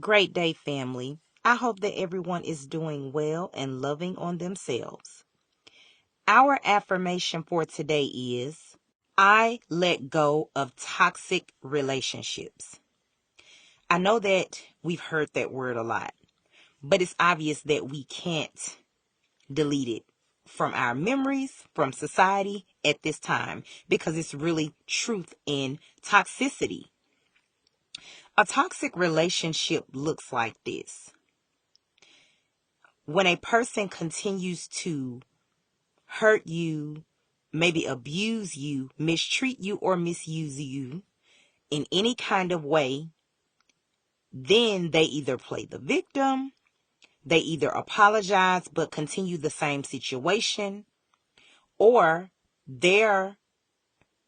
Great day, family. I hope that everyone is doing well and loving on themselves. Our affirmation for today is I let go of toxic relationships. I know that we've heard that word a lot, but it's obvious that we can't delete it from our memories, from society at this time, because it's really truth in toxicity. A toxic relationship looks like this. When a person continues to hurt you, maybe abuse you, mistreat you, or misuse you in any kind of way, then they either play the victim, they either apologize but continue the same situation, or they're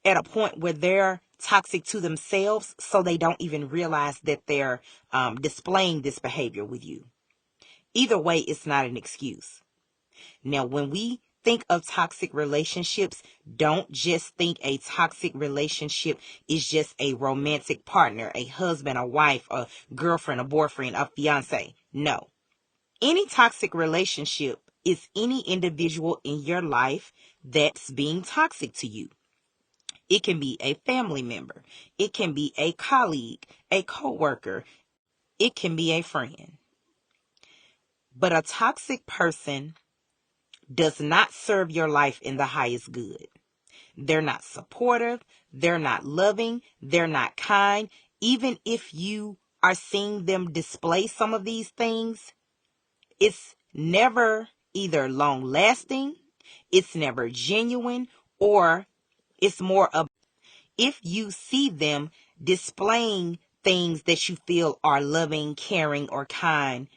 at a point where they're toxic to themselves, so they don't even realize that they're displaying this behavior with you. Either way, it's not an excuse. Now, when we think of toxic relationships, don't just think a toxic relationship is just a romantic partner, a husband, a wife, a girlfriend, a boyfriend, a fiance. No. Any toxic relationship is any individual in your life that's being toxic to you. It can be a family member. It can be a colleague, a coworker. It can be a friend. But a toxic person does not serve your life in the highest good. They're not supportive. They're not loving. They're not kind. Even if you are seeing them display some of these things, it's never either long lasting, it's never genuine, or it's more of if you see them displaying things that you feel are loving, caring, or kind,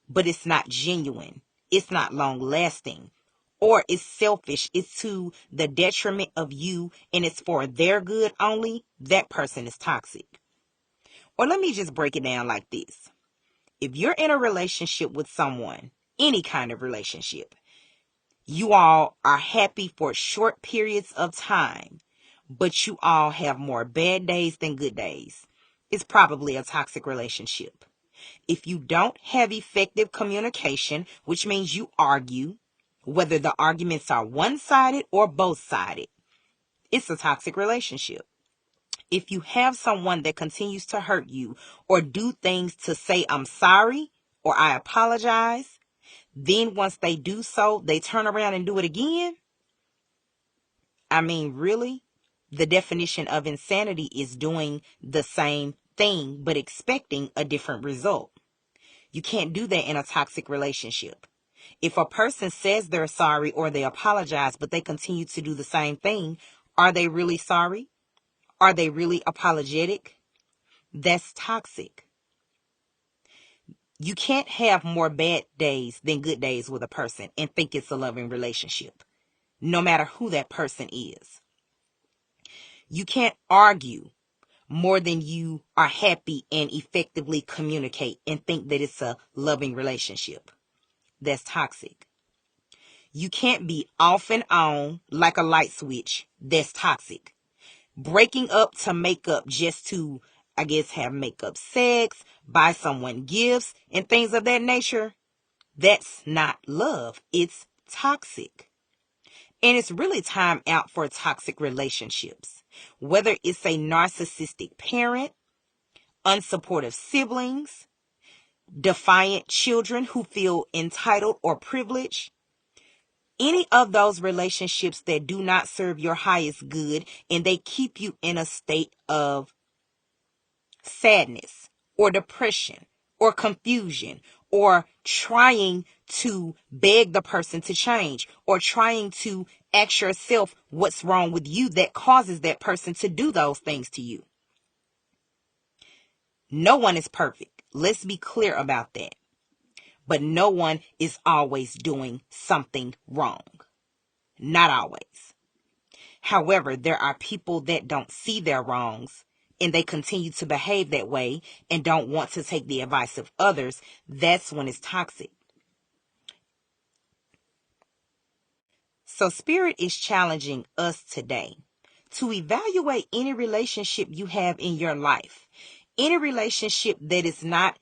but it's not genuine, it's not long lasting, or it's selfish, it's to the detriment of you and it's for their good only, that person is toxic. Or let me just break it down like this. If you're in a relationship with someone, any kind of relationship, you all are happy for short periods of time, but you all have more bad days than good days, it's probably a toxic relationship. If you don't have effective communication, which means you argue, whether the arguments are one-sided or both-sided, it's a toxic relationship. If you have someone that continues to hurt you or do things to say, I'm sorry or I apologize, then once they do so, they turn around and do it again. I mean, really? The definition of insanity is doing the same thing but expecting a different result. You can't do that in a toxic relationship. If a person says they're sorry or they apologize, but they continue to do the same thing, are they really sorry? Are they really apologetic? That's toxic. You can't have more bad days than good days with a person and think it's a loving relationship, no matter who that person is. You can't argue more than you are happy and effectively communicate and think that it's a loving relationship. That's toxic. You can't be off and on like a light switch. That's toxic. Breaking up to make up just to, I guess, have makeup sex, buy someone gifts, and things of that nature. That's not love. It's toxic. And it's really time out for toxic relationships. Whether it's a narcissistic parent, unsupportive siblings, defiant children who feel entitled or privileged, any of those relationships that do not serve your highest good and they keep you in a state of sadness or depression or confusion or trying to beg the person to change or trying to ask yourself what's wrong with you that causes that person to do those things to you. No one is perfect. Let's be clear about that. But no one is always doing something wrong. Not always. However, there are people that don't see their wrongs and they continue to behave that way and don't want to take the advice of others. That's when it's toxic. So Spirit is challenging us today to evaluate any relationship you have in your life, Any relationship that is not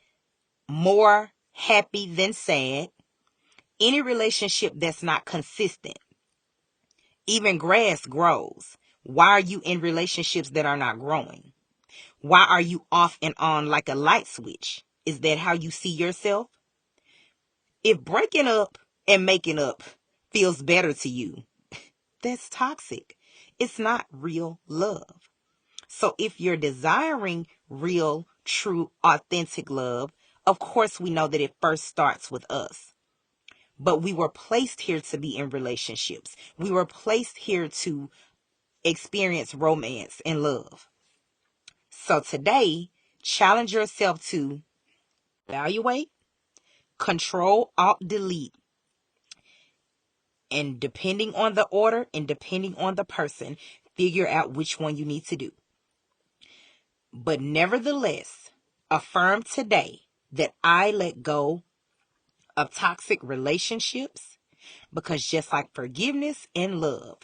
more happy than sad, any relationship that's not consistent, even grass grows. Why are you in relationships that are not growing? Why are you off and on like a light switch? Is that how you see yourself? If breaking up and making up feels better to you, that's toxic. It's not real love. So if you're desiring real, true, authentic love, of course we know that it first starts with us. But we were placed here to be in relationships. We were placed here to experience romance and love. So today, challenge yourself to evaluate, control, alt, delete, and depending on the order and depending on the person, figure out which one you need to do. But nevertheless, affirm today that I let go of toxic relationships, because just like forgiveness and love,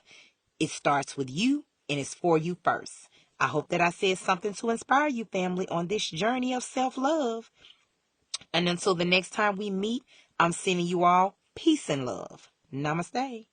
it starts with you and it's for you first. I hope that I said something to inspire you, family, on this journey of self-love. And until the next time we meet, I'm sending you all peace and love. Namaste.